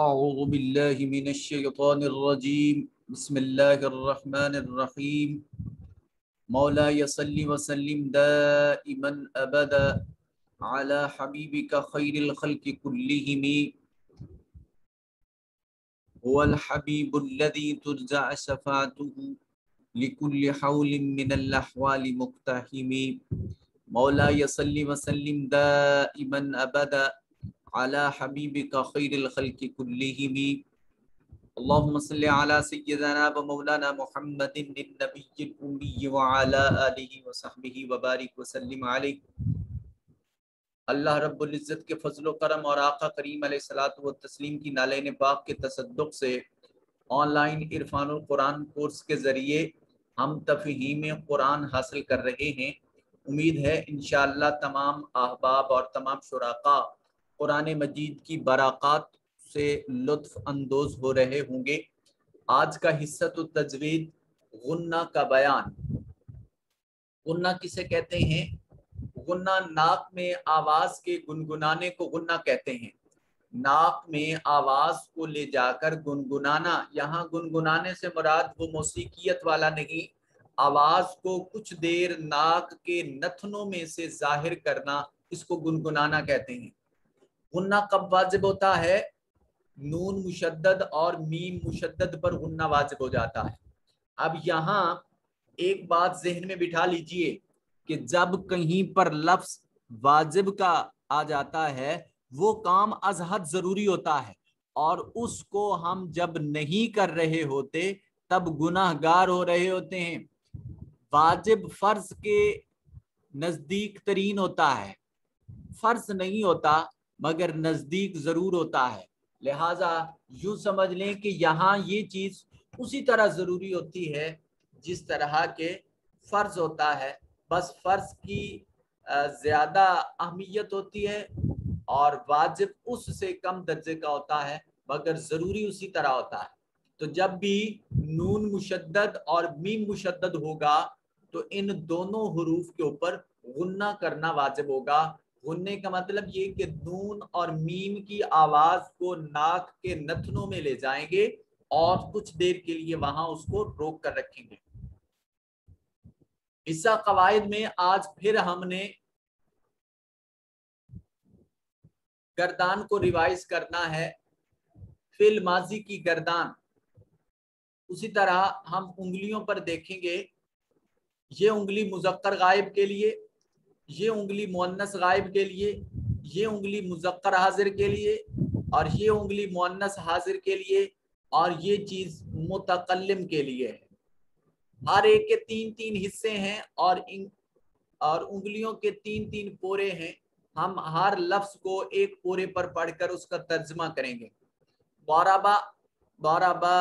أعوذ بالله من الشيطان الرجيم بسم الله الرحمن الرحيم مولاي صل وسلم دائما أبدا على حبيبك خير الخلق كلهم هو الحبيب الذي ترجع شفاعته لكل حول من الأحوال مقتحم مولاي صل وسلم دائما أبدا على حبيبك خير الخلق كلهم اللهم صل على سيدنا ومولانا محمد النبي الأمي وعلى آله وصحبه وبارك وسلم عليه۔ اللہ رب العزت کے فضل و کرم اور آقا کریم علیہ الصلوۃ والتسلیم کی نالین پاک کے تصدق سے آن لائن عرفان القرآن کورس کے ذریعے ہم تفہیم قرآن حاصل کر رہے ہیں۔ امید ہے انشاءاللہ تمام احباب اور تمام شرکاء قرآن مجید کی برکات سے لطف اندوز ہو رہے ہوں گے۔ آج کا حصۃ التجوید غنہ کا بیان۔ غنہ کسے کہتے ہیں؟ غنہ ناک میں آواز کے گنگنانے کو غنہ کہتے ہیں۔ ناک میں آواز کو لے جا کر گنگنانا، یہاں گنگنانے سے مراد وہ موسیقیت والا نہیں، آواز کو کچھ دیر ناک کے نتنوں میں سے ظاہر کرنا، اس کو گنگنانا کہتے ہیں۔ غنہ کب واجب ہوتا ہے؟ نون مشدد اور میم مشدد پر غنہ واجب ہو جاتا ہے۔ اب یہاں ایک بات ذہن میں بٹھا لیجئے کہ جب کہیں پر لفظ واجب کا آ جاتا ہے وہ کام از حد ضروری ہوتا ہے، اور اس کو ہم جب نہیں کر رہے ہوتے تب گناہ گار ہو رہے ہوتے ہیں۔ واجب فرض کے نزدیک ترین ہوتا ہے، فرض نہیں ہوتا مگر نزدیک ضرور ہوتا ہے، لہٰذا یوں سمجھ لیں کہ یہاں یہ چیز اسی طرح ضروری ہوتی ہے جس طرح کے فرض ہوتا ہے، بس فرض کی زیادہ اہمیت ہوتی ہے اور واجب اس سے کم درجے کا ہوتا ہے مگر ضروری اسی طرح ہوتا ہے۔ تو جب بھی نون مشدد اور میم مشدد ہوگا تو ان دونوں حروف کے اوپر غنہ کرنا واجب ہوگا۔ غننے کا مطلب یہ کہ نون اور میم کی آواز کو ناک کے نتنوں میں لے جائیں گے اور کچھ دیر کے لیے وہاں اس کو روک کر رکھیں گے۔ حصہ قواعد میں آج پھر ہم نے گردان کو ریوائز کرنا ہے، فعل ماضی کی گردان۔ اسی طرح ہم انگلیوں پر دیکھیں گے، یہ انگلی مذکر غائب کے لیے، یہ انگلی مؤنث غائب کے لیے، یہ انگلی مذکر حاضر کے لیے، اور یہ انگلی مؤنث حاضر کے لیے، اور یہ چیز متکلم کے لیے ہے۔ ہر ایک کے تین تین حصے ہیں اور انگلیوں کے تین تین پورے ہیں۔ ہم ہر لفظ کو ایک پورے پر پڑھ کر اس کا ترجمہ کریں گے۔ ضربا ضربا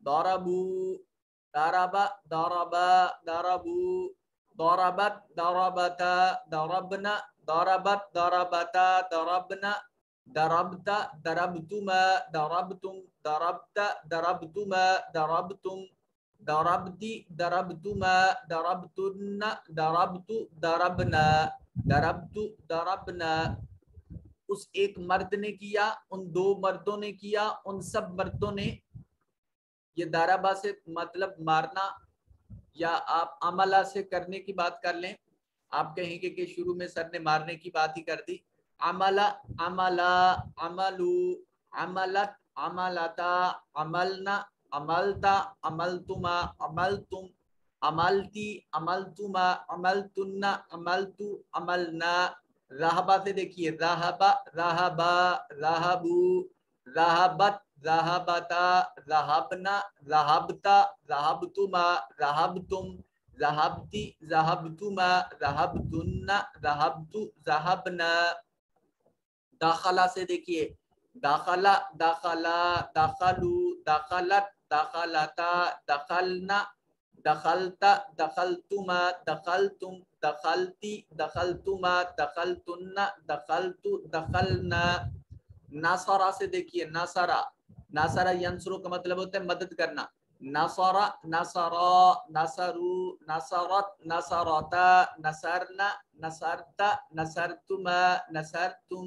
ضربو ضربا ضربا ضربو ضربت ضربتا ضربنا ضربت ضربتا ضربنا ضربت ضربتما ضربتم ضربت ضربتما ضربتم ضربتی ضربتما ضربتن ضربت ضربنا ضربت ضربنا۔ اس ایک مرد نے کیا، ان دو مردوں نے کیا، ان سب مردوں نے۔ یہ ضربا سے مطلب مارنا، یا آپ عملہ سے کرنے کی بات کر لیں، آپ کہیں گے کہ شروع میں سر نے مارنے کی بات ہی کر دی۔ عملہ عملہ عملو عملت عملتا عملنا عملتا عملتما عملتم عملتی عملتما عملتن عملتو عملنا۔ رہبا سے دیکھیے، رہبا رہبا رہبو رہبت رہبتا رہبنا رہبتا رہبتما رہبتم رہبتی رہبتما رہبتن رہبتو رہبنا۔ داخلہ سے دیکھیے، داخلہ داخلہ داخلو داخلت داخلتا دخلنا دخلتا دخلتما دخلتم دخلتی دخلتما دخلتن دخلتو دخلنا۔ ناصرہ سے دیکھیے، ناصرہ ناصرہ ینصرو کا مطلب ہوتا ہے مدد کرنا۔ نصر نصرا نصرو نصرت نصرتا نصرنا نصرت نصرتما نصرتم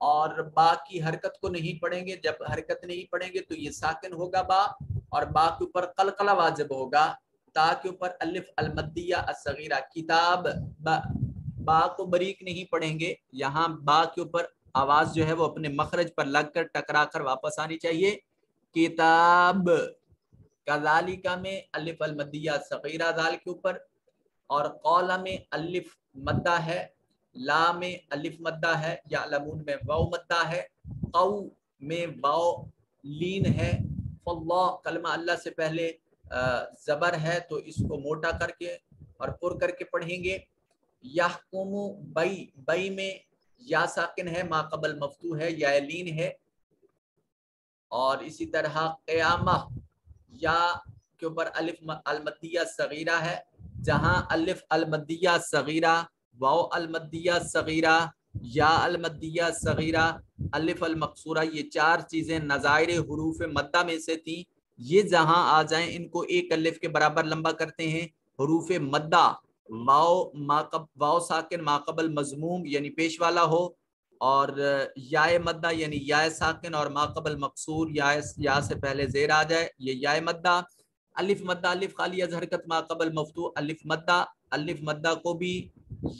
اور با کی حرکت کو نہیں پڑھیں گے. جب حرکت نہیں پڑھیں گے تو یہ ساکن ہوگا با, اور با کے اوپر قلقلہ واجب ہوگا. تا کے اوپر الف المدیہ الصغیرہ, کتاب با کو بریک نہیں پڑھیں گے. یہاں با کے اوپر آواز جو ہے وہ اپنے مخرج پر لگ کر ٹکرا کر واپس آنی چاہیے. کتاب. کذالک میں الف المدیہ الصغیرہ دال کے اوپر, اور قول میں الف مدہ ہے, لا میں الف مدہ ہے, یعلمون میں واو مدہ ہے, قو میں واو لین ہے, فاللہ کلمہ اللہ سے پہلے زبر ہے تو اس کو موٹا کر کے اور پر کر کے پڑھیں گے. یحکم بئی, بئی میں یا ساکن ہے, ما قبل مفتوح ہے, یا لین ہے. اور اسی طرح قیامہ, یا کے اوپر الف المدیہ صغیرہ ہے, جہاں الف المدیہ صغیرہ, واو المدیہ صغیرہ, یا المدیہ صغیرہ, الف المقصورہ, یہ چار چیزیں نظائر حروف مدہ میں سے تھیں. یہ جہاں آ جائیں ان کو ایک الف کے برابر لمبا کرتے ہیں. حروف مدہ واو ساکن ما قبل مضموم یعنی پیش والا ہو, اور یائے مدہ یعنی یائے ساکن اور ما قبل مقصور یا سے پہلے زیر آ جائے, یہ یائے مدہ. الف مدہ الف خالی از حرکت ما قبل مفتوح الف مدہ, الف مدہ کو بھی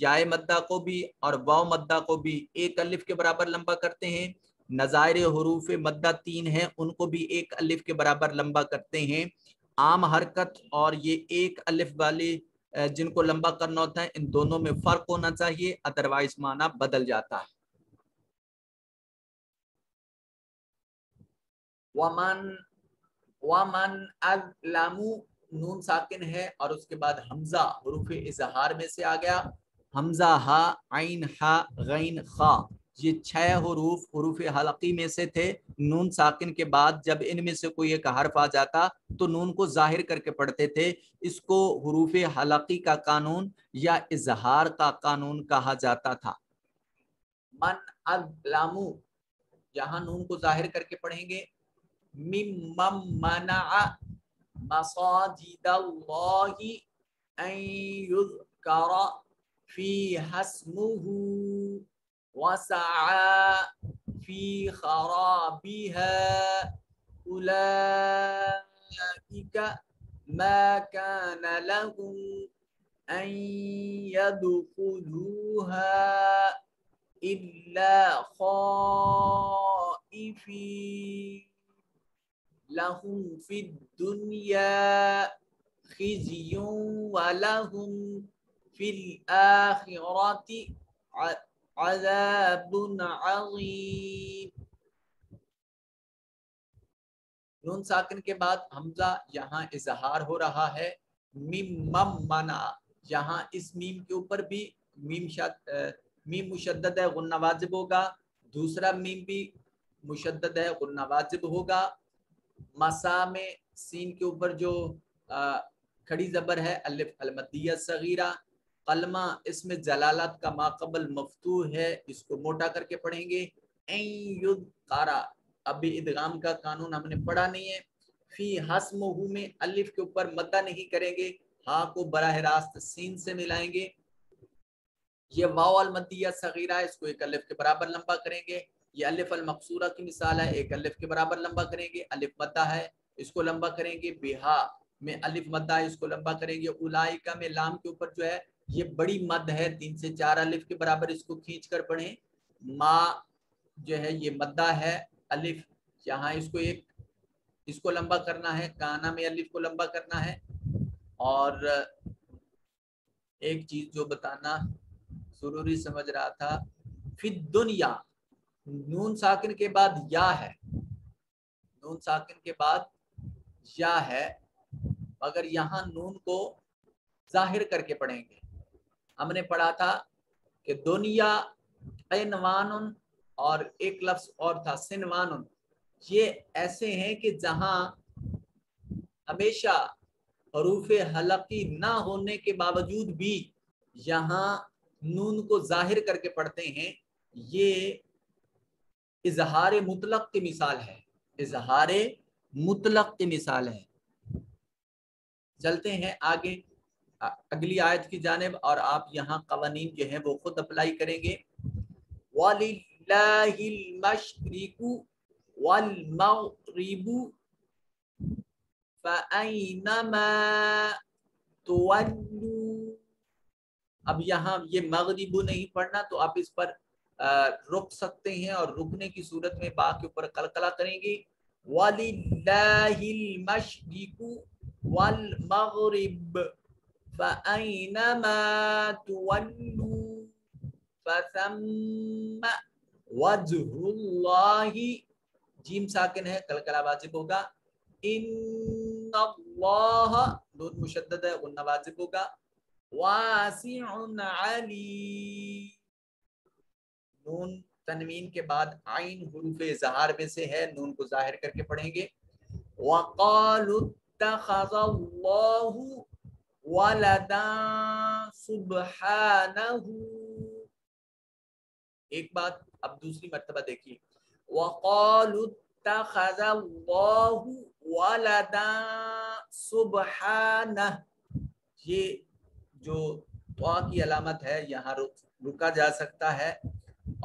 یائے مدہ کو بھی اور واو مدہ کو بھی ایک الف کے برابر لمبا کرتے ہیں. نظائر حروف مدہ تین ہیں, ان کو بھی ایک الف کے برابر لمبا کرتے ہیں. عام حرکت اور یہ ایک الف والے جن کو لمبا کرنا ہوتا ہے, ان دونوں میں فرق ہونا چاہیے, ادروائز معنی بدل جاتا ہے. ومن اظلم, نون ساکن ہے اور اس کے بعد حمزہ حروف اظہار میں سے آ گیا. حمزہ ہا, عین ہا, غین خا, یہ 6 حروف حلقی میں سے تھے. نون ساکن کے بعد جب ان میں سے کوئی ایک حرف آ جاتا تو نون کو ظاہر کر کے پڑھتے تھے. اس کو حروف حلقی کا قانون یا اظہار کا قانون کہا جاتا تھا. من اظلم, یہاں نون کو ظاہر کر کے پڑھیں گے. ممن منع مساجد اللہ ان یذکر فیہا اسمہ وسعى فی خرابها اولئک ما كان لهم ان يدخلوها الا خائفین لهم فی الدنیا خزی ولهم فی الآخرۃ عذاب عظیم. نون ساکن کے بعد حمزہ, یہاں اظہار ہو رہا ہے. مم منع, یہاں اس میم کے اوپر بھی میم مشدد ہے, غنہ واجب ہوگا. دوسرا میم بھی مشدد ہے, غنہ واجب ہوگا. مسا میں سین کے اوپر جو کھڑی زبر ہے الف المدیہ صغیرہ. قلمہ اس میں جلالت کا ما قبل مفتوح ہے, اس کو موٹا کر کے پڑھیں گے. این یذکر, ابھی ادغام کا قانون ہم نے پڑھا نہیں ہے. فی حسمہ میں الف کے اوپر مدہ نہیں کریں گے, ہاں کو براہ راست سین سے ملائیں گے. یہ واو المدیہ صغیرہ, اس کو ایک الف کے برابر لمبا کریں گے. یہ الف المقصورہ کی مثال ہے, ایک الف کے برابر لمبا کریں گے. الف مدہ ہے, اس کو لمبا کریں گے. بہا میں الف مدہ ہے, اس کو لمبا کریں گے. اولائکہ میں لام کے اوپر جو ہے یہ بڑی مد ہے, 3 سے 4 الف کے برابر, اس کو کھینچ کر پڑھیں. ما جو ہے یہ مدہ ہے, الف یہاں اس کو لمبا کرنا ہے. کانا میں الف کو لمبا کرنا ہے. اور ایک چیز جو بتانا ضروری سمجھ رہا تھا, فی الدنیا, نون ساکن کے بعد یا ہے, نون ساکن کے بعد یا ہے, مگر یہاں نون کو ظاہر کر کے پڑھیں گے. ہم نے پڑھا تھا کہ دنیا عنوان اور ایک لفظ اور تھا سنوان. یہ ایسے ہیں کہ جہاں ہمیشہ حروف حلقی نہ ہونے کے باوجود بھی یہاں نون کو ظاہر کر کے پڑھتے ہیں. یہ اظہار مطلق کی مثال ہے, اظہار مطلق کی مثال ہے. چلتے ہیں آگے اگلی آیت کی جانب, اور آپ یہاں قوانین جو ہیں وہ خود اپلائی کریں گے. المشرق والمغرب فأينما تولوا. اب یہاں یہ مغرب نہیں پڑھنا تو آپ اس پر رک سکتے ہیں اور رکنے کی صورت میں با کے اوپر قلقلہ کریں گے. وَلِلَّهِ الْمَشْرِقُ وَالْمَغْرِبُ فَأَيْنَمَا تُوَلُّوا فَثَمَّ وَجْهُ اللَّهِ. جیم ساکن ہے قلقلہ واجب ہوگا. ان اللہ نون مشدد ہے غنہ واجب ہوگا. واسع علیم نون تنوین کے بعد عین حروف اظہار میں سے ہے, نون کو ظاہر کر کے پڑھیں گے. وقالوا اتخذ اللہ ولدا سبحانہ. ایک بات اب دوسری مرتبہ دیکھیے. وقالوا اتخذ اللہ ولدا سبحانہ. یہ جو دعا کی علامت ہے یہاں رکا جا سکتا ہے,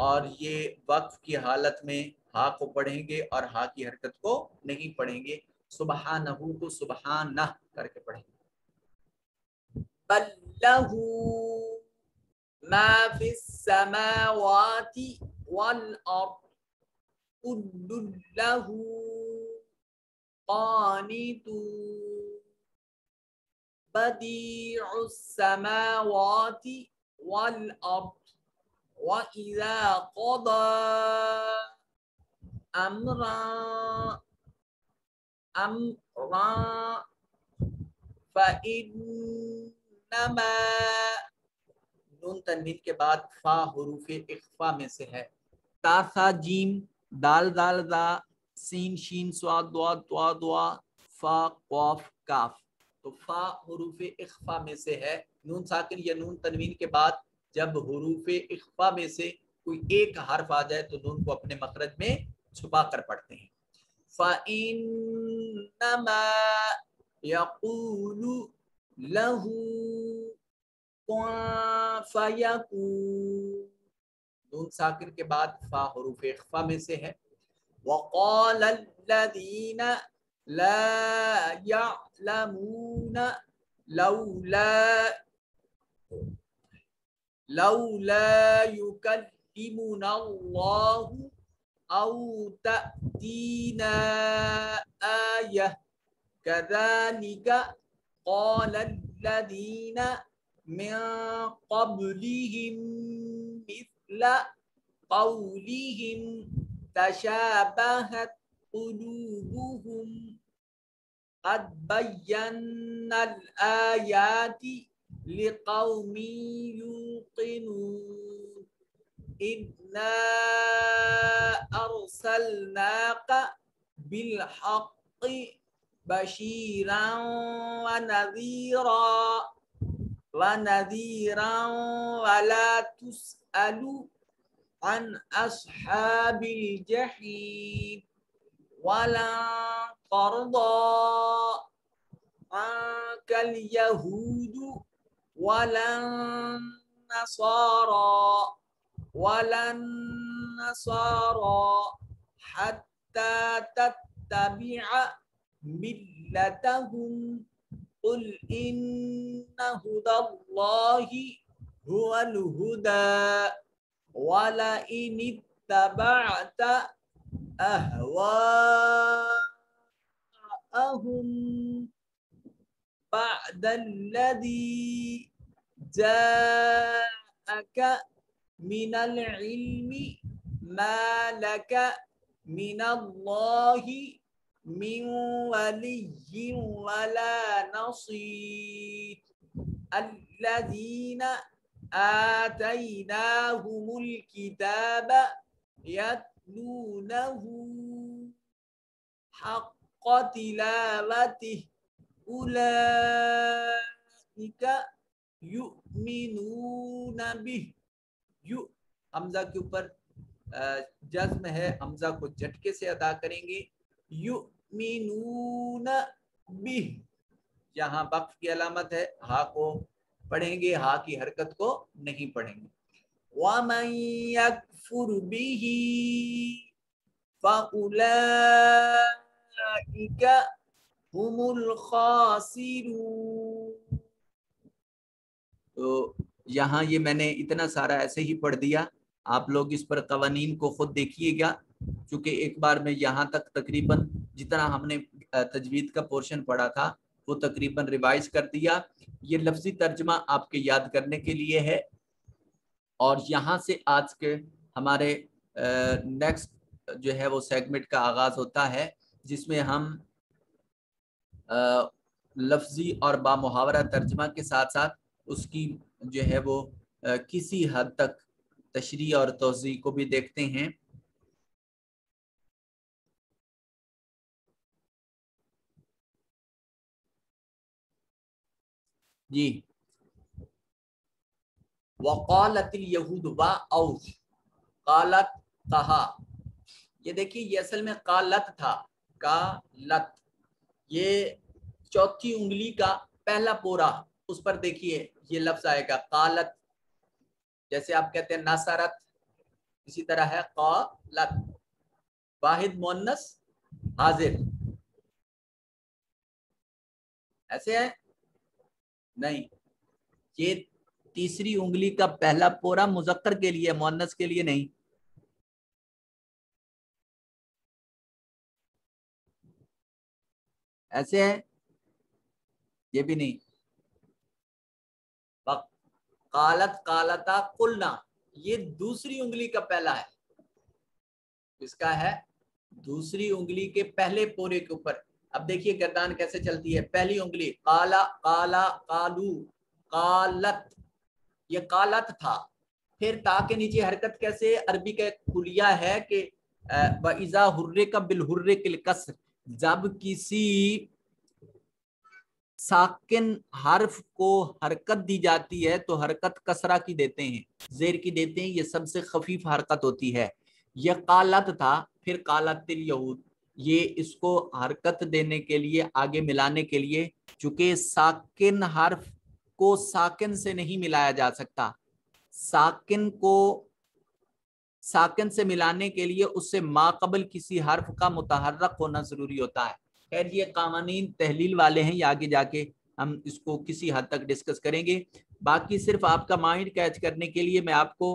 اور یہ وقف کی حالت میں ہا کو پڑھیں گے اور ہا کی حرکت کو نہیں پڑھیں گے. سبحانہ کو سبحانہ کر کے پڑھیں گے. بل لہ ما فی السماوات والارض کل لہ قانتون بدیع السماوات والارض وَإِذَا قَضَى أَمْرًا فَإِنَّمَا. نون تنوین کے بعد فا حروف اخفا میں سے ہے. تا ثا جیم دال دال ذا سین شین صاد ضاد طا ضا فا قاف کاف. تو فا حروف اخفا میں سے ہے. نون ساکن یا نون تنوین کے بعد جب حروف اخفا میں سے کوئی ایک حرف آ جائے تو نون کو اپنے مخرج میں چھپا کر پڑھتے ہیں. فَإِنَّمَا يَقُولُ لَهُ كُن فَيَكُونُ. نون ساکن کے بعد فا حروف اخفا میں سے ہے. وَقَالَ الَّذِينَ لَا يَعْلَمُونَ لولا يكلمنا الله أو تأتينا آية كذلك قال الذين من قبلهم مثل قولهم تشابهت قلوبهم قد بينا الآيات لقوم يوقنون إنا أرسلناك بالحق بشيرا ونذيرا ولا تسأل عن أصحاب الجحيم ولا ترضى عنك اليهود ولا النصارى حتى تتبع ملتهم قل إن هدى الله هو الهدى ولئن اتبعت أهواءهم بعد الذي جاءك من العلم ما لك من الله من ولي ولا نصير الذين آتيناهم الكتاب يتلونه حق تلاوته أولئك یؤمنون به. حمزہ کے اوپر جزم ہے, حمزہ کو جھٹکے سے ادا کریں گے. یؤمنون به یہاں وقف کی علامت ہے, ہا کو پڑھیں گے, ہا کی حرکت کو نہیں پڑھیں گے. وَمَن يَكْفُرْ بِهِ فَأُولَئِكَ هُمُ الْخَاسِرُونَ. تو یہاں یہ میں نے اتنا سارا ایسے ہی پڑھ دیا، آپ لوگ اس پر قوانین کو خود دیکھیے گا، چونکہ ایک بار میں یہاں تک تقریباً جتنا ہم نے تجوید کا پورشن پڑھا تھا وہ تقریباً ریوائز کر دیا. یہ لفظی ترجمہ آپ کے یاد کرنے کے لیے ہے، اور یہاں سے آج کے ہمارے نیکسٹ جو ہے وہ سیگمنٹ کا آغاز ہوتا ہے، جس میں ہم لفظی اور با محاورہ ترجمہ کے ساتھ ساتھ اس کی جو ہے وہ کسی حد تک تشریح اور توضیح کو بھی دیکھتے ہیں. جی، وقالت الیہود وا اوج، قالت کہا، یہ دیکھیے یہ اصل میں قالت تھا، قالت، یہ چوتھی انگلی کا پہلا پورا، اس پر دیکھیے یہ لفظ آئے گا قالت، جیسے آپ کہتے ہیں نصرت، اسی طرح ہے قالت، واحد مؤنث حاضر، ایسے ہے نہیں، یہ تیسری انگلی کا پہلا پورا مذکر کے لیے، مؤنث کے لیے نہیں. ایسے ہے یہ بھی نہیں. قالت قالتا قلنا، یہ دوسری انگلی کا پہلا ہے، اس کا ہے دوسری انگلی کے پہلے پورے کے اوپر. اب دیکھیے گردان کیسے چلتی ہے، پہلی انگلی قالا قالا قالو قالت، یہ قالت تھا، پھر تا کے نیچے حرکت کیسے، عربی کا ایک کلیہ ہے کہ وَإِذَا حُرِّكَ بِالْحُرِّكِ الْكَسْرِ، جب کسی ساکن حرف کو حرکت دی جاتی ہے تو حرکت کسرہ کی دیتے ہیں، زیر کی دیتے ہیں، یہ سب سے خفیف حرکت ہوتی ہے. یہ قالت تھا، پھر قالت الیہود، یہ اس کو حرکت دینے کے لیے، آگے ملانے کے لیے، چونکہ ساکن حرف کو ساکن سے نہیں ملایا جا سکتا، ساکن کو ساکن سے ملانے کے لیے اس سے ما قبل کسی حرف کا متحرک ہونا ضروری ہوتا ہے. خیر یہ قوانین تحلیل والے ہیں، یہ آگے جا کے ہم اس کو کسی حد تک ڈسکس کریں گے. باقی صرف آپ کا مائنڈ کیچ کرنے کے لیے میں آپ کو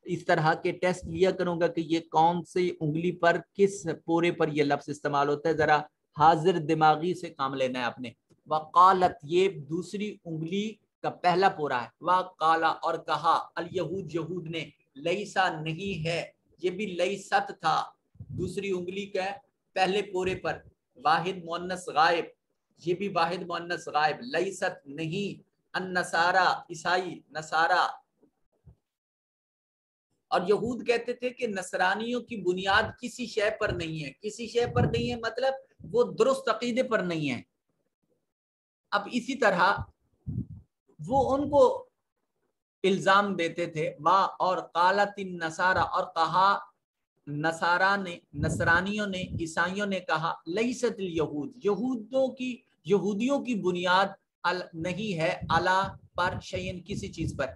اس طرح کے ٹیسٹ لیا کروں گا کہ یہ کون سی انگلی پر کس پورے پر یہ لفظ استعمال ہوتا ہے، ذرا حاضر دماغی سے کام لینا ہے آپ نے. وقالت، یہ دوسری انگلی کا پہلا پورا ہے، وقالا اور کہا، الیہود یہود نے، لیسا نہیں ہے، یہ بھی لیست تھا، دوسری انگلی کا پہلے پورے پر، واحد مؤنث غائب، یہ بھی واحد مؤنث غائب، لیست نہیں، النصارى عیسائی، نصارہ. اور یہود کہتے تھے کہ نصرانیوں کی بنیاد کسی شے پر نہیں ہے، کسی شے پر نہیں ہے مطلب وہ درست عقیدے پر نہیں ہے. اب اسی طرح وہ ان کو الزام دیتے تھے، اور قالت النصارى، اور کہا نصرانیوں نے، عیسائیوں نے کہا، لیست الیہود، یہودیوں کی بنیاد نہیں ہے، علی پر، شیئن کسی چیز پر.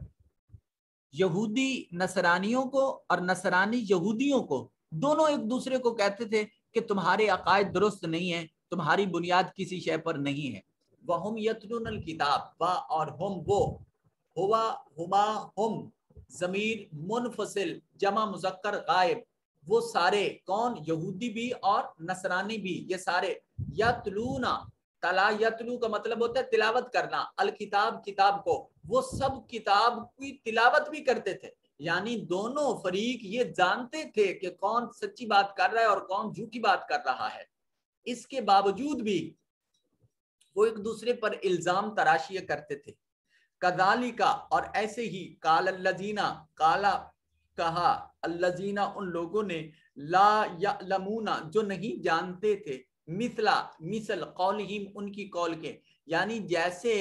یہودی نصرانیوں کو اور نصرانی یہودیوں کو، دونوں ایک دوسرے کو کہتے تھے کہ تمہارے عقائد درست نہیں ہیں، تمہاری بنیاد کسی شے پر نہیں ہے. وَهُمْ يَتْلُونَ الْكِتَابَ، اور ہم وہ، ہوا ہما ہم، ضمیر منفصل جمع مذکر غائب، وہ سارے، کون، یہودی بھی اور نصرانی بھی، یہ سارے، یتلونا، تلا یتلو کا مطلب ہوتا ہے تلاوت کرنا، الکتاب کتاب کو، وہ سب کتاب کی تلاوت بھی کرتے تھے. یعنی دونوں فریق یہ جانتے تھے کہ کون سچی بات کر رہا ہے اور کون جھوٹی بات کر رہا ہے، اس کے باوجود بھی وہ ایک دوسرے پر الزام تراشیاں کرتے تھے. کذالک، اور ایسے ہی، قال الذین، کالا کہا، الذین ان لوگوں نے، لا یعلمون جو نہیں جانتے تھے، مثل قولہم ان کی قول کے، یعنی جیسے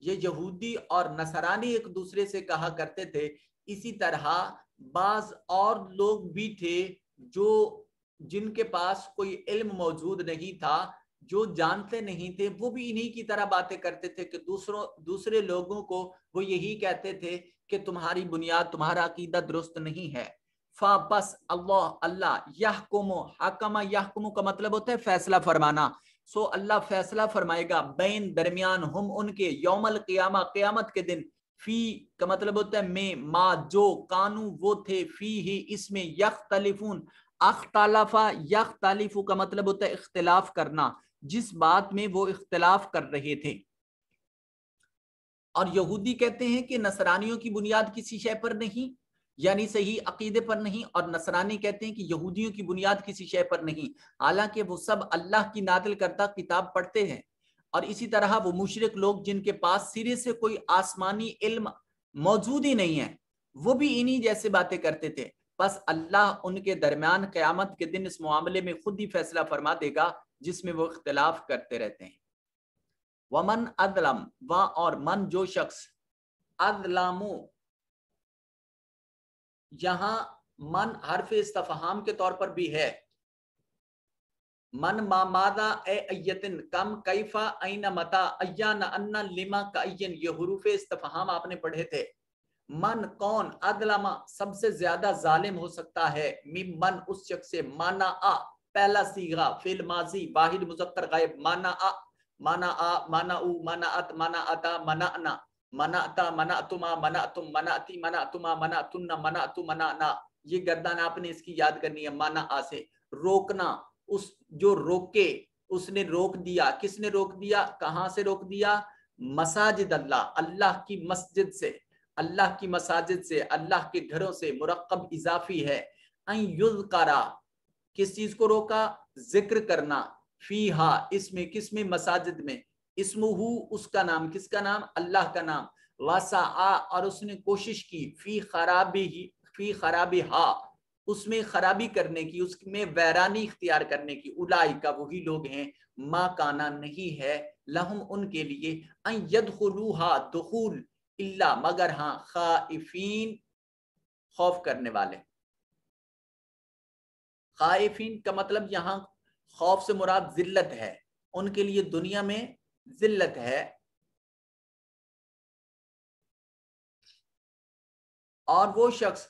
یہ یہودی اور نصرانی ایک دوسرے سے کہا کرتے تھے، اسی طرح بعض اور لوگ بھی تھے جو جن کے پاس کوئی علم موجود نہیں تھا، جو جانتے نہیں تھے وہ بھی انہی کی طرح باتیں کرتے تھے کہ دوسرے لوگوں کو وہ یہی کہتے تھے کہ تمہاری بنیاد، تمہارا عقیدہ درست نہیں ہے. پس اللہ یحکم، حکم یحکم کا مطلب ہوتا ہے فیصلہ فرمانا. سو اللہ فیصلہ فرمائے گا بین درمیان ہم ان کے یوم القیامہ قیامت کے دن، فی کا مطلب ہوتا ہے میں، ما جو، کانو وہ تھے، فی ہی اس میں، یختلفون، اختلافا یختلفو کا مطلب ہوتا ہے اختلاف کرنا، جس بات میں وہ اختلاف کر رہے تھے. اور یہودی کہتے ہیں کہ نصرانیوں کی بنیاد کسی شے پر نہیں، یعنی صحیح عقیدے پر نہیں، اور نصرانی کہتے ہیں کہ یہودیوں کی بنیاد کسی شے پر نہیں، حالانکہ وہ سب اللہ کی نازل کردہ کتاب پڑھتے ہیں. اور اسی طرح وہ مشرک لوگ جن کے پاس سرے سے کوئی آسمانی علم موجود ہی نہیں ہے، وہ بھی انہی جیسے باتیں کرتے تھے. بس اللہ ان کے درمیان قیامت کے دن اس معاملے میں خود ہی فیصلہ فرما دے گا جس میں وہ اختلاف کرتے رہتے ہیں. ومن اظلم، اور من جو شخص، اظلمو یہاں من حرف استفہام کے طور پر بھی ہے. من ما ماذا اے ایتن کم کیفا این متا ایان ان لما کا این، یہ حروف استفہام آپ نے پڑھے تھے. من کون، اظلم سب سے زیادہ ظالم ہو سکتا ہے، من اس شخص سے، مانا پہلا صیغہ فعل ماضی واحد مذکر غائب، مانا مانا مانا او، مانا ات، مانا اتا، منعنا، منعتا، منعتما، منعتم، منعتی، منعتما، منعتن، منعتو، منعنا. یہ گردان آپ نے اس کی یاد کرنی ہے. مانا سے روکنا، اس جو روکے، اس نے روک دیا. کس نے روک دیا؟ کہاں سے روک دیا؟ مساجد اللہ، اللہ کی مسجد سے، اللہ کی مساجد سے، اللہ کے گھروں سے. مرقب اضافی ہے. ان یذکرا، کس چیز کو روکا؟ ذکر کرنا. فیہا اس میں، کس میں؟ مساجد میں. اسمہ اس کا نام، کس کا نام؟ اللہ کا نام. وسعا اور اس نے کوشش کی، فی خرابہا اس میں خرابی کرنے کی، اس میں ویرانی اختیار کرنے کی. اولئک وہی لوگ ہیں، ما کانا نہیں ہے، لہم ان کے لیے، ان یدخلوہا دخول، الا مگر ہاں، خائفین خوف کرنے والے. خائفین کا مطلب یہاں خوف سے مراد ذلت ہے، ان کے لیے دنیا میں ذلت ہے. اور وہ شخص،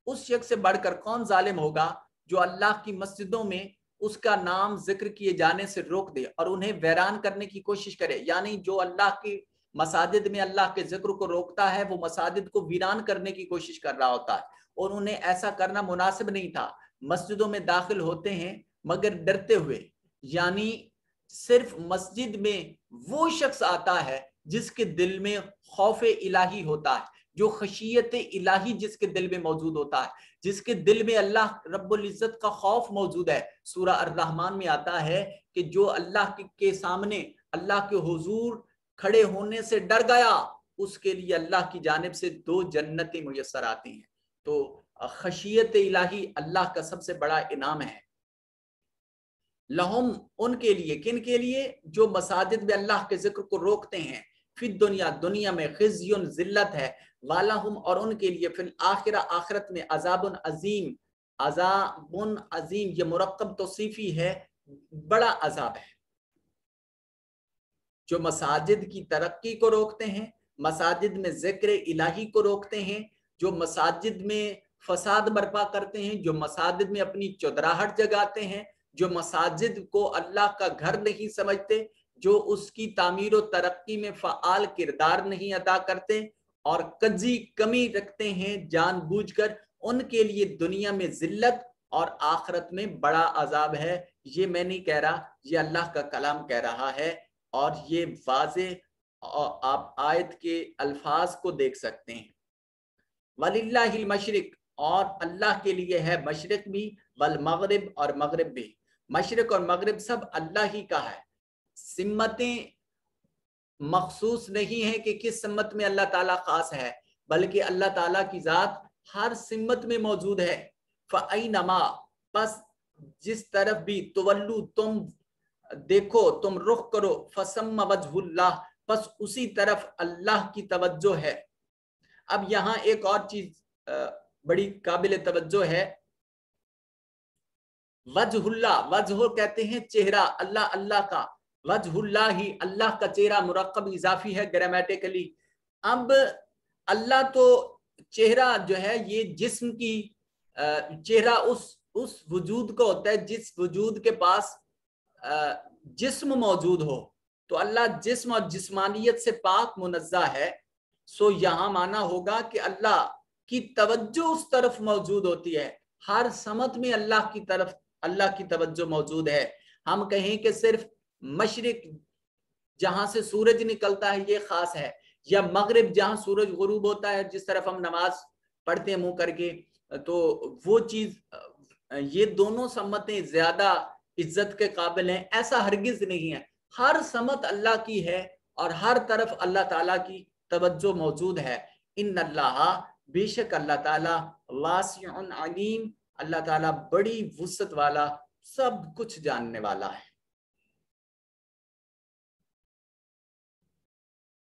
اس شخص سے بڑھ کر کون ظالم ہوگا جو اللہ کی مسجدوں میں اس کا نام ذکر کیے جانے سے روک دے اور انہیں ویران کرنے کی کوشش کرے. یعنی جو اللہ کی مساجد میں اللہ کے ذکر کو روکتا ہے، وہ مساجد کو ویران کرنے کی کوشش کر رہا ہوتا ہے، اور انہیں ایسا کرنا مناسب نہیں تھا. مسجدوں میں داخل ہوتے ہیں مگر ڈرتے ہوئے. یعنی صرف مسجد میں وہ شخص آتا ہے جس کے دل میں خوف الہی ہوتا ہے، جو خشیت الہی جس کے دل میں موجود ہوتا ہے، جس کے دل میں اللہ رب العزت کا خوف موجود ہے. سورہ الرحمن میں آتا ہے کہ جو اللہ کے سامنے، اللہ کے حضور کھڑے ہونے سے ڈر گیا، اس کے لیے اللہ کی جانب سے 2 جنتیں میسر آتی ہیں. تو خشیت الہی اللہ کا سب سے بڑا انعام ہے. لہم ان کے لیے، کن کے لیے؟ جو مساجد میں اللہ کے ذکر کو روکتے ہیں. فی دنیا دنیا میں، خزی ذلت ہے. والہم اور ان کے لیے، فی الآخرہ آخرت میں، عذاب عظیم، عذاب عظیم یہ مرکب توصیفی ہے، بڑا عذاب ہے. جو مساجد کی ترقی کو روکتے ہیں، مساجد میں ذکر الہی کو روکتے ہیں، جو مساجد میں فساد برپا کرتے ہیں، جو مساجد میں اپنی چودراہٹ جگاتے ہیں، جو مساجد کو اللہ کا گھر نہیں سمجھتے، جو اس کی تعمیر و ترقی میں فعال کردار نہیں ادا کرتے اور کمی رکھتے ہیں جان بوجھ کر، ان کے لیے دنیا میں ذلت اور آخرت میں بڑا عذاب ہے. یہ میں نہیں کہہ رہا، یہ اللہ کا کلام کہہ رہا ہے. اور یہ واضح آپ آیت کے الفاظ کو دیکھ سکتے ہیں. وَلِلَّهِ الْمَشْرِقِ اور اللہ کے لیے ہے مشرق بھی، والمغرب اور مغرب بھی. مشرق اور مغرب سب اللہ ہی کا ہے. سمتیں مخصوص نہیں ہیں کہ کس سمت میں اللہ تعالیٰ خاص ہے، بلکہ اللہ تعالیٰ کی ذات ہر سمت میں موجود ہے. فَأَيْنَمَا پس جس طرف بھی، تولو تم دیکھو، تم رخ کرو، فَسَمَّ وَجْهُ اللَّهِ پس اسی طرف اللہ کی توجہ ہے. اب یہاں ایک اور چیز بڑی قابل توجہ ہے. وجہ اللہ، وجہ کہتے ہیں چہرہ، اللہ اللہ کا، وجہ اللہ ہی اللہ کا چہرہ مرکب اضافی ہے گرامیٹیکلی. اب اللہ تو چہرہ جو ہے یہ جسم کی چہرہ اس وجود کو ہوتا ہے جس وجود کے پاس جسم موجود ہو. تو اللہ جسم اور جسمانیت سے پاک منزہ ہے. سو یہاں مانا ہوگا کہ اللہ کی توجہ اس طرف موجود ہوتی ہے، ہر سمت میں اللہ کی طرف اللہ کی توجہ موجود ہے. ہم کہیں کہ صرف مشرق جہاں سے سورج نکلتا ہے یہ خاص ہے، یا مغرب جہاں سورج غروب ہوتا ہے جس طرف ہم نماز پڑھتے ہیں منہ کر کے، تو وہ چیز، یہ دونوں سمتیں زیادہ عزت کے قابل ہیں، ایسا ہرگز نہیں ہے. ہر سمت اللہ کی ہے اور ہر طرف اللہ تعالیٰ کی توجہ موجود ہے. ان اللہ، بے شک اللہ تعالیٰ، واسع علیم، اللہ تعالیٰ بڑی وسعت والا، سب کچھ جاننے والا ہے.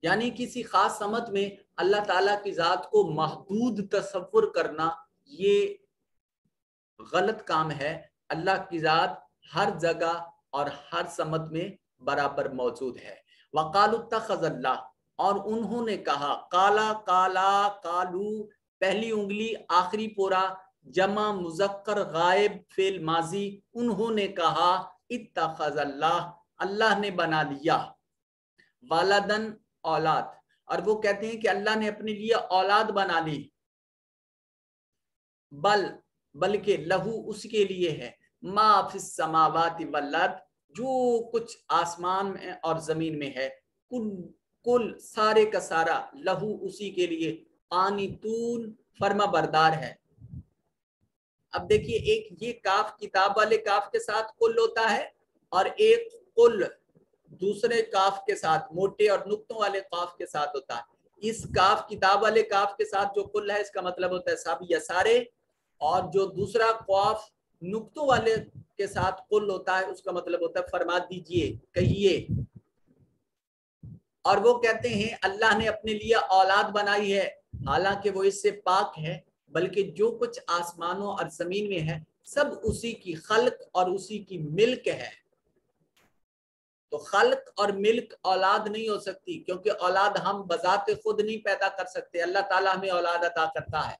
یعنی کسی خاص سمت میں اللہ تعالیٰ کی ذات کو محدود تصور کرنا یہ غلط کام ہے. اللہ کی ذات ہر جگہ اور ہر سمت میں برابر موجود ہے. وقالوا اتخذ اللہ، اور انہوں نے کہا، کالا کالا کالو پہلی انگلی آخری پورا جمع مذکر غائب فعل ماضی، انہوں نے کہا اتخذ اللہ، اللہ نے بنا لیا، والدن اولاد، اور وہ کہتے ہیں کہ اللہ نے اپنے لیے اولاد بنا لی. بلکہ لہو اس کے لیے ہے، ما فی السماوات والارض جو کچھ آسمان میں اور زمین میں ہے، کل سارے کا سارا لہو اسی کے لیے، قانتون فرما بردار ہے. اب دیکھیے ایک یہ کاف کتاب والے کاف کے ساتھ کل ہوتا ہے، اور ایک کل دوسرے کاف کے ساتھ موٹے اور نقطوں والے کاف کے ساتھ ہوتا ہے. اس کاف کتاب والے کاف کے ساتھ جو کل ہے اس کا مطلب ہوتا ہے سب یا سارے، اور جو دوسرا قاف نقطوں والے کے ساتھ کل ہوتا ہے اس کا مطلب ہوتا ہے فرما دیجئے، کہیے. اور وہ کہتے ہیں اللہ نے اپنے لیے اولاد بنائی ہے، حالانکہ وہ اس سے پاک ہے، بلکہ جو کچھ آسمانوں اور زمین میں ہے سب اسی کی خلق اور اسی کی ملک ہے. تو خلق اور ملک اولاد نہیں ہو سکتی، کیونکہ اولاد ہم بذات خود نہیں پیدا کر سکتے، اللہ تعالیٰ ہمیں اولاد عطا کرتا ہے،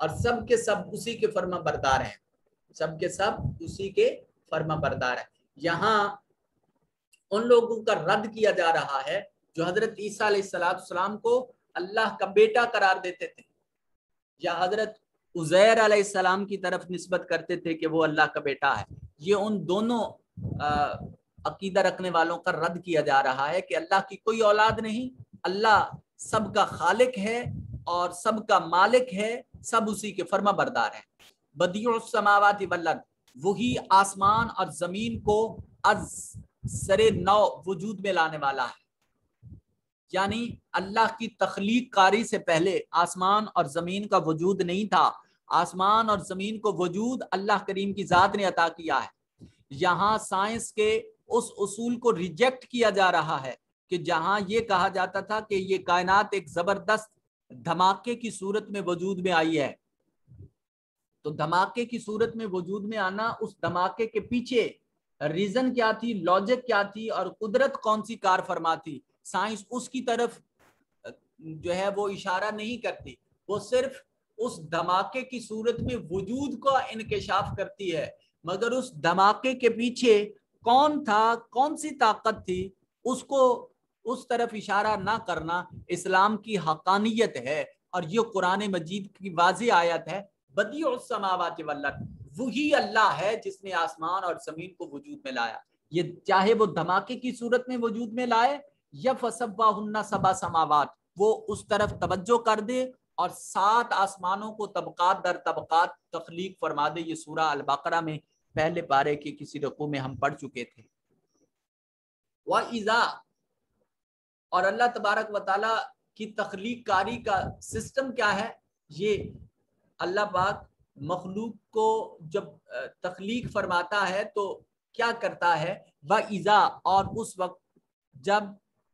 اور سب کے سب اسی کے فرما بردار ہیں، سب کے سب اسی کے فرما بردار ہیں. یہاں ان لوگوں کا رد کیا جا رہا ہے جو حضرت عیسیٰ علیہ السلام کو اللہ کا بیٹا قرار دیتے تھے، یا حضرت عزیر علیہ السلام کی طرف نسبت کرتے تھے کہ وہ اللہ کا بیٹا ہے. یہ ان دونوں عقیدہ رکھنے والوں کا رد کیا جا رہا ہے کہ اللہ کی کوئی اولاد نہیں، اللہ سب کا خالق ہے اور سب کا مالک ہے، سب اسی کے فرما بردار ہیں. بدیع السماوات والارض، وہی آسمان اور زمین کو از سر نو وجود میں لانے والا ہے. یعنی اللہ کی تخلیق کاری سے پہلے آسمان اور زمین کا وجود نہیں تھا، آسمان اور زمین کو وجود اللہ کریم کی ذات نے عطا کیا ہے. یہاں سائنس کے اس اصول کو ریجیکٹ کیا جا رہا ہے کہ جہاں یہ کہا جاتا تھا کہ یہ کائنات ایک زبردست دھماکے کی صورت میں وجود میں آئی ہے، تو دھماکے کی صورت میں وجود میں آنا، اس دھماکے کے پیچھے ریزن کیا تھی، لاجک کیا تھی، اور قدرت کون سی کار فرما تھی، سائنس اس کی طرف جو ہے وہ اشارہ نہیں کرتی، وہ صرف اس دھماکے کی صورت میں وجود کا انکشاف کرتی ہے. مگر اس دھماکے کے پیچھے کون تھا، کون سی طاقت تھی، اس کو اس طرف اشارہ نہ کرنا اسلام کی حقانیت ہے. اور یہ قرآن مجید کی واضح آیت ہے، بدیع السماوات والارض، وہی اللہ ہے جس نے آسمان اور زمین کو وجود میں لایا. یہ چاہے وہ دھماکے کی صورت میں وجود میں لائے یا فسواہن سبع سماوات، وہ اس طرف توجہ کر دے اور 7 آسمانوں کو طبقات در طبقات تخلیق فرما دے. یہ سورہ البقرہ میں پہلے پارے کے کسی رکوع میں ہم پڑھ چکے تھے. وَإِذَا، اور اللہ تبارک و تعالیٰ کی تخلیق کاری کا سسٹم کیا ہے، یہ اللہ پاک مخلوق کو جب تخلیق فرماتا ہے تو کیا کرتا ہے، وَإِذَا، اور اس وقت جب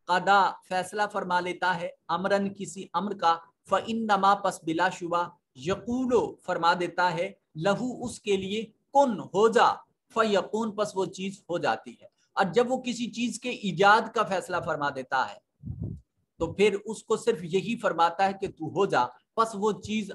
قضا فیصلہ فرما لیتا ہے امرن کسی امر کا، فَإِنَّمَا پس بلا شبہ، یقولو فرما دیتا ہے، لہو اس کے لیے، کن ہو جا، فیکون پس وہ چیز ہو جاتی ہے. اور جب وہ کسی چیز کے ایجاد کا فیصلہ فرما دیتا ہے تو پھر اس کو صرف یہی فرماتا ہے کہ تو ہو جا، پس وہ چیز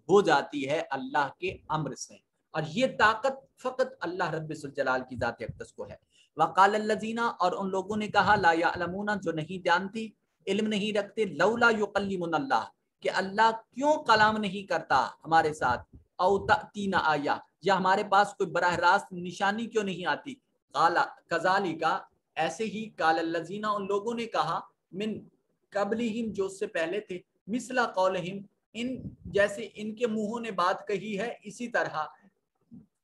ہو جاتی ہے اللہ کے امر سے. اور یہ طاقت فقط اللہ رب الجلال کی ذات اقدس کو ہے. وقال الذین، اور ان لوگوں نے کہا، لا یعلمون، جو نہیں جانتے، علم نہیں رکھتے، لولا یکلمنا اللہ، کہ اللہ کیوں کلام نہیں کرتا ہمارے ساتھ، او تأتینا آیہ، یا ہمارے پاس کوئی براہ راست نشانی کیوں نہیں آتی. قال کذالک، ایسے ہی، قال الذین، ان لوگوں نے کہا، من قبلہم، جو اس سے پہلے تھے، مثل قولہم، ان جیسے ان کے منہوں نے بات کہی ہے، اسی طرح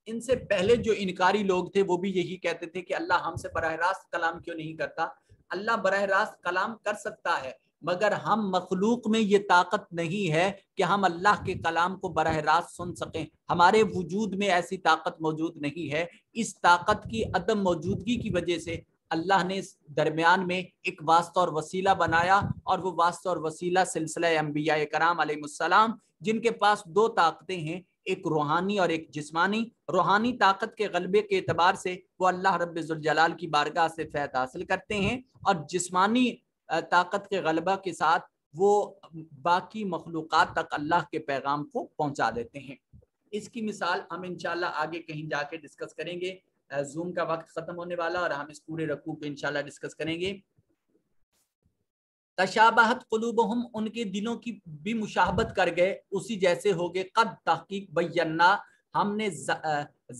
ان سے پہلے جو انکاری لوگ تھے وہ بھی یہی کہتے تھے کہ اللہ ہم سے براہ راست کلام کیوں نہیں کرتا. اللہ براہ راست کلام کر سکتا ہے، مگر ہم مخلوق میں یہ طاقت نہیں ہے کہ ہم اللہ کے کلام کو براہ راست سن سکیں. ہمارے وجود میں ایسی طاقت موجود نہیں ہے. اس طاقت کی عدم موجودگی کی وجہ سے اللہ نے اس درمیان میں ایک واسطہ اور وسیلہ بنایا، اور وہ واسطہ اور وسیلہ سلسلہ انبیاء کرام علیہ السلام، جن کے پاس دو طاقتیں ہیں، ایک روحانی اور ایک جسمانی. روحانی طاقت کے غلبے کے اعتبار سے وہ اللہ رب ذوالجلال کی بارگاہ سے فیض حاصل کرتے ہیں، اور جسمانی طاقت کے غلبہ کے ساتھ وہ باقی مخلوقات تک اللہ کے پیغام کو پہنچا دیتے ہیں. اس کی مثال ہم انشاءاللہ آگے کہیں جا کے ڈسکس کریں گے. زوم کا وقت ختم ہونے والا، اور ہم اس پورے رکوع پہ انشاءاللہ ڈسکس کریں گے. تشابہت قلوبہم، ان کے دلوں کی بھی مشابہت کر گئے، اسی جیسے ہو گئے. قد تحقیق بینا، ہم نے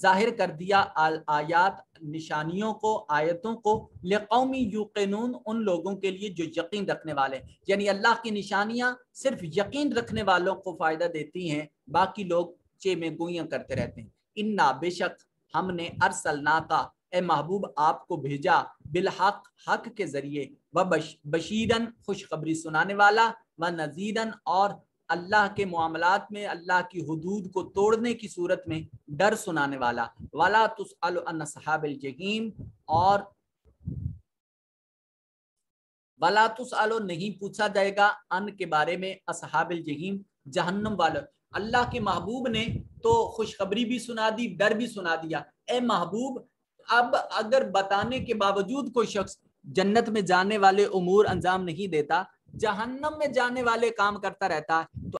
ظاہر کر دیا، آیات، نشانیوں کو، آیتوں کو، لقوم یوقنون، ان لوگوں کے لیے جو یقین رکھنے والے. یعنی اللہ کی نشانیاں صرف یقین رکھنے والوں کو فائدہ دیتی ہیں، باقی لوگ چے میں گوئیاں کرتے رہتے ہیں. انا، بے شک، ہم نے ارسلناکا، اے محبوب آپ کو بھیجا، بالحق، حق کے ذریعے، و بشیرن، خوشخبری سنانے والا، و نذیرن، اور اللہ کے معاملات میں اللہ کی حدود کو توڑنے کی صورت میں ڈر سنانے والا. ولا تسأل عن اصحاب الجحیم، اور ولا تسأل، نہیں پوچھا جائے گا، ان کے بارے میں، اصحاب الجحیم، جہنم والوں. اللہ کے محبوب نے تو خوشخبری بھی سنا دی، ڈر بھی سنا دیا. اے محبوب، اب اگر بتانے کے باوجود کوئی شخص جنت میں جانے والے امور انجام نہیں دیتا، جہنم میں جانے والے کام کرتا رہتا، تو